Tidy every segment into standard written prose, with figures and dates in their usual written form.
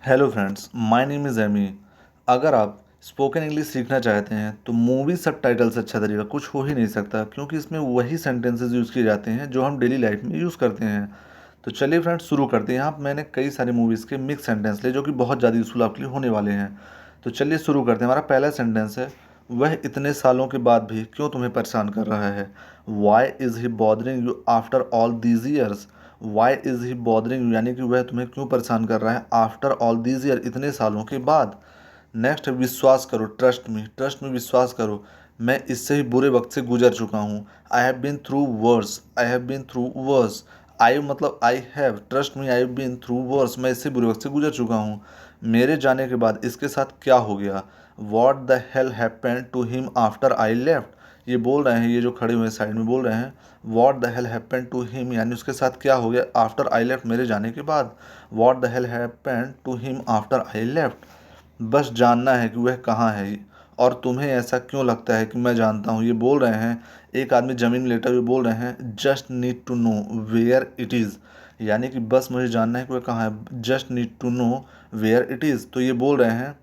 Hello friends, my name is Amy. अगर आप spoken English सीखना चाहते हैं तो मूवी सबटाइटल से अच्छा तरीका कुछ हो ही नहीं सकता, क्योंकि इसमें वही सेंटेंसेस यूज़ किए जाते हैं जो हम डेली लाइफ में यूज़ करते हैं। तो चलिए फ्रेंड्स, शुरू करते हैं। यहाँ मैंने कई सारी मूवीज़ के मिक्स सेंटेंस लिए जो कि बहुत ज़्यादा यूज़फुल आपके लिए होने वाले हैं। तो चलिए शुरू करते हैं। हमारा पहला सेंटेंस है, वह इतने सालों के बाद भी क्यों तुम्हें परेशान कर रहा है। Why is he bothering you after all these years. Why is he bothering you यानी कि वह तुम्हें क्यों परेशान कर रहा है आफ्टर ऑल दीज ईयर, इतने सालों के बाद। नेक्स्ट है, विश्वास करो, ट्रस्ट में विश्वास करो। मैं इससे ही बुरे वक्त से गुजर चुका हूँ। I have been through worse, I have been through worse. I मतलब I have, trust me, I have been through worse, मैं इससे बुरे वक्त से गुजर चुका हूँ। मेरे जाने के बाद इसके साथ क्या हो गया। What the hell happened to him after I left. ये बोल रहे हैं, ये जो खड़े हुए साइड में बोल रहे हैं, what the hell happened to him यानी उसके साथ क्या हो गया आफ्टर आई लेफ्ट, मेरे जाने के बाद। What the hell happened to him after I left. बस जानना है कि वह कहाँ है, और तुम्हें ऐसा क्यों लगता है कि मैं जानता हूँ। ये बोल रहे हैं, एक आदमी ज़मीन में लेटा हुए बोल रहे हैं, just need to know where it is, यानी कि बस मुझे जानना है कि वह कहाँ है। Just need to know where it is. तो ये बोल रहे हैं,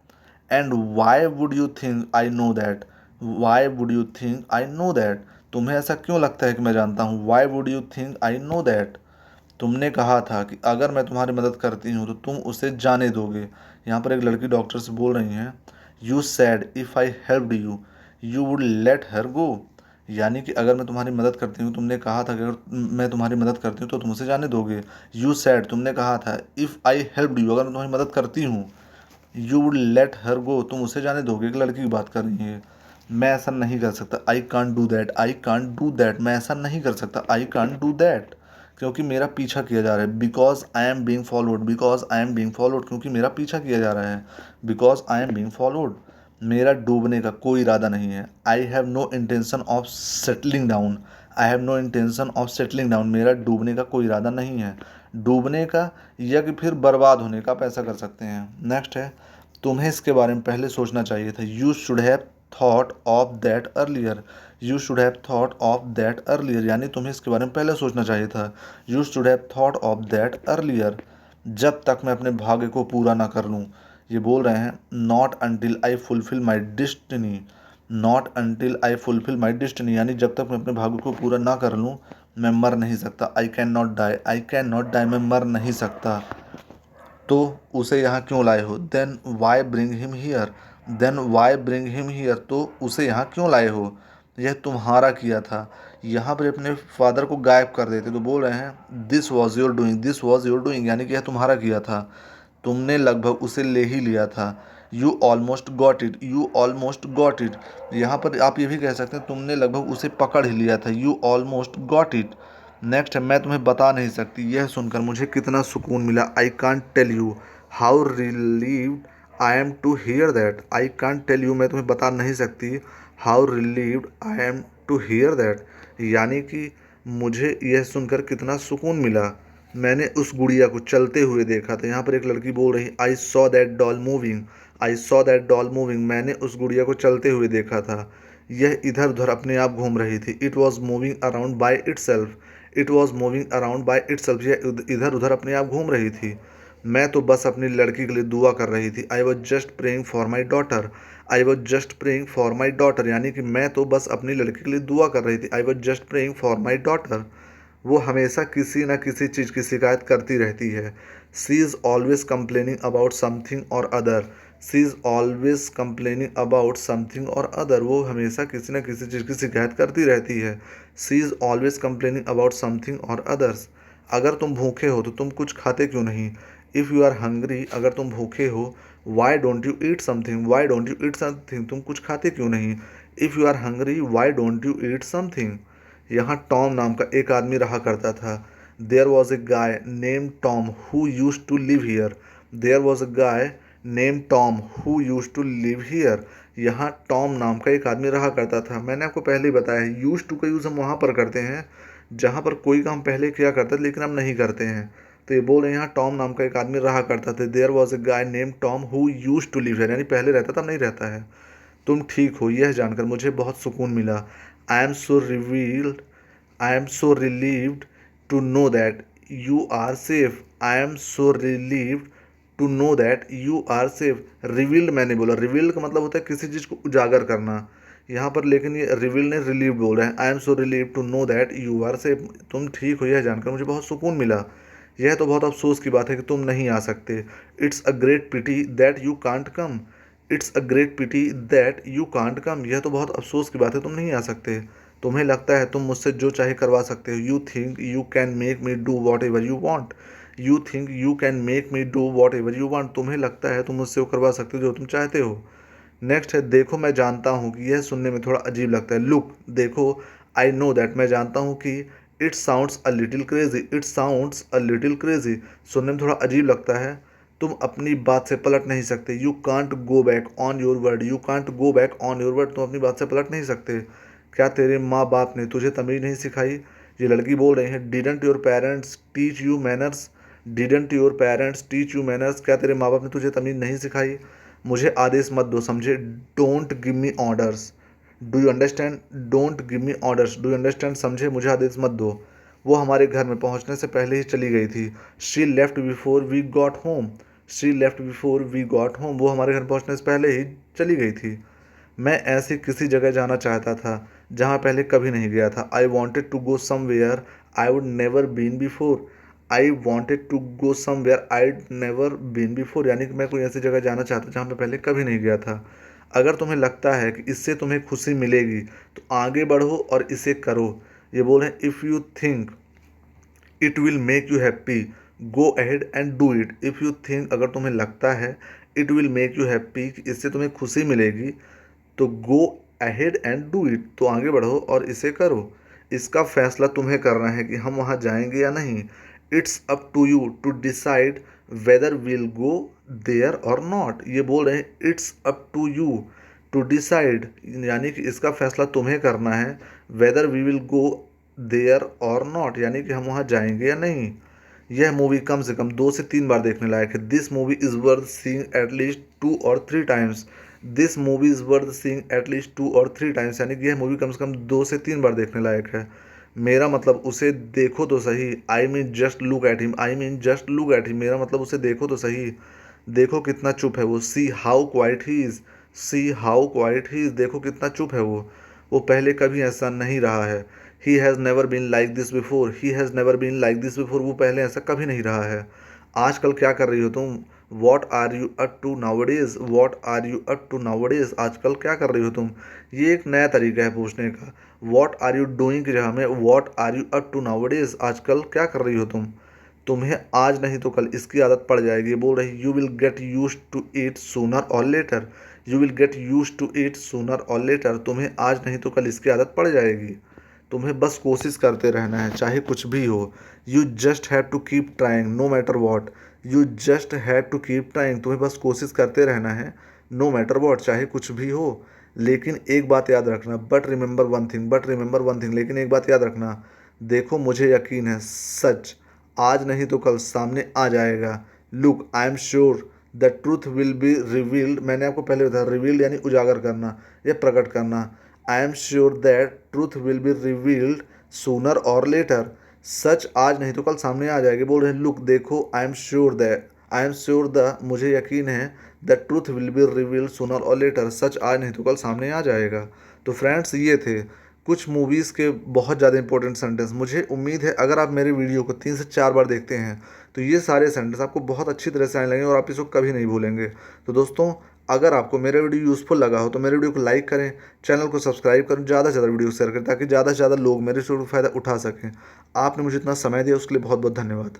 and why would you think I know that. Why would you think I know that, तुम्हें ऐसा क्यों लगता है कि मैं जानता हूँ। Why would you think I know that. तुमने कहा था कि अगर मैं तुम्हारी मदद करती हूँ तो तुम उसे जाने दोगे। यहाँ पर एक लड़की डॉक्टर से बोल रही हैं, you said if I helped you you would let her go. यानी कि अगर मैं तुम्हारी मदद करती हूँ, तुमने कहा था कि अगर मैं तुम्हारी मदद करती हूँ तो तुम उसे जाने दोगे। यू सैड, तुमने कहा था, इफ़ आई हेल्प्ड यू, अगर मैं तुम्हारी मदद करती हूँ, यू वुड लेट हर गो, तुम उसे जाने दोगे। एक लड़की की बात कर रही है। मैं ऐसा नहीं कर सकता, I can't do that, I can't do that, मैं ऐसा नहीं कर सकता, आई कांट डू दैट, क्योंकि मेरा पीछा किया जा रहा है। Because I am being followed, because I am being followed, क्योंकि मेरा पीछा किया जा रहा है। Because I am being followed. मेरा डूबने का कोई इरादा नहीं है। I have no intention of settling down. I have no intention of settling down, मेरा डूबने का कोई इरादा नहीं है। डूबने का या कि फिर बर्बाद होने का आप ऐसा कर सकते हैं। नेक्स्ट है, तुम्हें इसके बारे में पहले सोचना चाहिए था। You should have thought of that earlier. You should have thought of that earlier, यानी तुम्हें इसके बारे में पहले सोचना चाहिए था। You should have thought of that earlier. जब तक मैं अपने भाग्य को पूरा ना कर लूँ। ये बोल रहे हैं, not until I fulfil my destiny. Not until I fulfil my destiny, यानी जब तक मैं अपने भाग्य को पूरा ना कर लूँ मैं मर नहीं सकता। I can not die, I can not die, मैं मर नहीं सकता। तो उसे यहाँ क्यों लाए हो। Then why bring him here. Then why bring him here, तो उसे यहाँ क्यों लाए हो। यह तुम्हारा किया था। यहाँ पर अपने फादर को गायब कर देते तो बोल रहे हैं, this was your doing, this was your doing, यानी कि यह तुम्हारा किया था। तुमने लगभग उसे ले ही लिया था। You almost got it, you almost got it, यहाँ पर आप ये भी कह सकते हैं, तुमने लगभग उसे पकड़ ही लिया था। You almost got it. Next है, मैं तुम्हें बता नहीं सकती यह सुनकर मुझे कितना सुकून मिला। I can't tell you how relieved I am to hear that. I can't tell you, मैं तुम्हें बता नहीं सकती, how relieved I am to hear that, यानी कि मुझे यह सुनकर कितना सुकून मिला। मैंने उस गुड़िया को चलते हुए देखा था। यहाँ पर एक लड़की बोल रही, I saw that doll moving. I saw that doll moving, मैंने उस गुड़िया को चलते हुए देखा था। यह इधर उधर अपने आप घूम रही थी। It was moving around by it self. It was moving around by it self, यह इधर उधर अपने आप घूम रही थी। मैं तो बस अपनी लड़की के लिए दुआ कर रही थी। I was just praying for my daughter. I was just praying for my daughter, यानी कि मैं तो बस अपनी लड़की के लिए दुआ कर रही थी। I was just praying for my daughter. वो हमेशा किसी न किसी चीज़ की शिकायत करती रहती है। She is always complaining about something or other. She is always complaining about something or other, वो हमेशा किसी न किसी चीज़ की शिकायत करती रहती है। She is always complaining about something or others. अगर तुम भूखे हो तो तुम कुछ खाते क्यों नहीं। इफ़ यू आर हंग्री, अगर तुम भूखे हो, why don't you eat something, why don't you eat something, तुम कुछ खाते क्यों नहीं। If you are hungry, why don't you eat something. यहाँ टॉम नाम का एक आदमी रहा करता था। There was a guy name Tom who used to live here. There was a guy name Tom who used to live here. यहाँ Tom नाम का एक आदमी रहा करता था। मैंने आपको पहले ही बताया है, यूज टू का यूज़ हम वहाँ पर करते हैं जहाँ पर कोई काम पहले किया करते थे लेकिन हम नहीं करते हैं। तो ये बोल रहे हैं, यहाँ टॉम नाम का एक आदमी रहा करता था। There was a guy name Tom who used to live here, यानी पहले रहता था, अब नहीं रहता है। तुम ठीक हो, यह जानकर मुझे बहुत सुकून मिला। I am so revealed, I am so relieved to know that you are safe. I am so relieved to know that you are safe. Revealed मैंने बोला, रिवील्ड का मतलब होता है किसी चीज़ को उजागर करना यहाँ पर, लेकिन ये रिवील ने रिलीव बोल रहे हैं। I am so relieve to know that you are safe, तुम ठीक हो यह जानकर मुझे बहुत सुकून मिला। यह तो बहुत अफसोस की बात है कि तुम नहीं आ सकते। It's a great pity that you can't come. It's a great pity that you can't come, यह तो बहुत अफसोस की बात है तुम नहीं आ सकते। तुम्हें लगता है तुम मुझसे जो चाहे करवा सकते हो। You think you can make me do what ever you want. You think you can make me do what ever you want, तुम्हें लगता है तुम मुझसे वो करवा सकते हो जो तुम चाहते हो। नेक्स्ट है देखो मैं जानता हूँ कि, यह सुनने में थोड़ा अजीब लगता है। लुक देखो, आई नो दैट मैं जानता हूँ कि, it sounds a little crazy. It sounds a little crazy, सुनने में थोड़ा अजीब लगता है। तुम अपनी बात से पलट नहीं सकते। You can't go back on your word. You can't go back on your word, तुम अपनी बात से पलट नहीं सकते। क्या तेरे माँ बाप ने तुझे तमीज़ नहीं सिखाई। ये लड़की बोल रही है, didn't your parents teach you manners. Didn't your parents teach you manners, क्या तेरे माँ बाप ने तुझे तमीज़ नहीं सिखाई। मुझे आदेश मत दो, समझे। Don't give me orders, do you understand. Don't give me orders, do you understand, समझे, मुझे आदेश मत दो। वो हमारे घर में पहुंचने से पहले ही चली गई थी। She left before we got home. She left before we got home, वो हमारे घर पहुंचने से पहले ही चली गई थी। मैं ऐसी किसी जगह जाना चाहता था जहाँ पहले कभी नहीं गया था। I wanted to go somewhere I would never been before. I wanted to go somewhere I never been before, यानी कि मैं कोई ऐसी जगह जाना चाहता जहाँ मैं पहले कभी नहीं गया था। अगर तुम्हें लगता है कि इससे तुम्हें खुशी मिलेगी तो आगे बढ़ो और इसे करो। ये बोल रहे हैं, if you think it will make you happy go ahead and do it. If you think, अगर तुम्हें लगता है, it will make you happy, कि इससे तुम्हें खुशी मिलेगी, तो go ahead and do it, तो आगे बढ़ो और इसे करो। इसका फैसला तुम्हें करना है कि हम वहाँ जाएंगे या नहीं। It's up to you to decide whether will go there or not. ये बोल रहे हैं it's up to you to decide, यानी कि इसका फैसला तुम्हें करना है। Whether we will go there or not, यानी कि हम वहाँ जाएंगे या नहीं। यह मूवी कम से कम 2 से 3 बार देखने लायक है। This movie is worth seeing at least 2 और 3 times. This movie is worth seeing at least 2 और 3 टाइम्स, यानी कि यह मूवी कम से कम 2 से 3 बार देखने लायक है। मेरा मतलब उसे देखो तो सही। I mean just look at him. I mean just look at him, मेरा मतलब उसे देखो तो सही। देखो कितना चुप है वो। See how quite he is. See how quite he is, देखो कितना चुप है वो पहले कभी ऐसा नहीं रहा है। He has never been like this before. He has never been like this before, वो पहले ऐसा कभी नहीं रहा है। आजकल क्या कर रही हो तुम। What are you up to nowadays. What are you up to nowadays, आजकल क्या कर रही हो तुम। ये एक नया तरीका है पूछने का। वॉट आर यू डूइंग की जगह में what are you up to nowadays, आजकल क्या कर रही हो तुम। तुम्हें आज नहीं तो कल इसकी आदत पड़ जाएगी। बोल रही, you will get used to it sooner or later. You will get used to it sooner or later, तुम्हें आज नहीं तो कल इसकी आदत पड़ जाएगी। तुम्हें बस कोशिश करते रहना है चाहे कुछ भी हो। You just have to keep trying no matter what. You just have to keep trying, तुम्हें बस कोशिश करते रहना है, नो मैटर वॉट, चाहे कुछ भी हो। लेकिन एक बात याद रखना, but remember one thing. But remember one thing, लेकिन एक बात याद रखना। देखो मुझे यकीन है, सच आज नहीं तो कल सामने आ जाएगा। Look I am sure the truth will be revealed. मैंने आपको पहले बताया, रिवील्ड यानी उजागर करना या प्रकट करना। I am sure that truth will be revealed sooner or letter. सच आज नहीं तो कल सामने आ जाएगी। बोल रहे हैं, लुक देखो, I am sure that, I am sure the, मुझे यकीन है, the truth will be revealed sooner or letter, सच आज नहीं तो कल सामने आ जाएगा। तो फ्रेंड्स, ये थे कुछ मूवीज़ के बहुत ज़्यादा इंपॉर्टेंट सेंटेंस। मुझे उम्मीद है अगर आप मेरे वीडियो को 3 से 4 बार देखते हैं तो ये सारे सेंटेंस आपको बहुत अच्छी तरह से आने लगेंगे और आप इसको कभी नहीं भूलेंगे। तो दोस्तों, अगर आपको मेरा वीडियो यूज़फुल लगा हो तो मेरे वीडियो को लाइक करें, चैनल को सब्सक्राइब करें, ज़्यादा से ज़्यादा वीडियो शेयर करें ताकि ज़्यादा से ज़्यादा लोग मेरे शो का फ़ायदा उठा सकें। आपने मुझे इतना समय दिया उसके लिए बहुत बहुत धन्यवाद।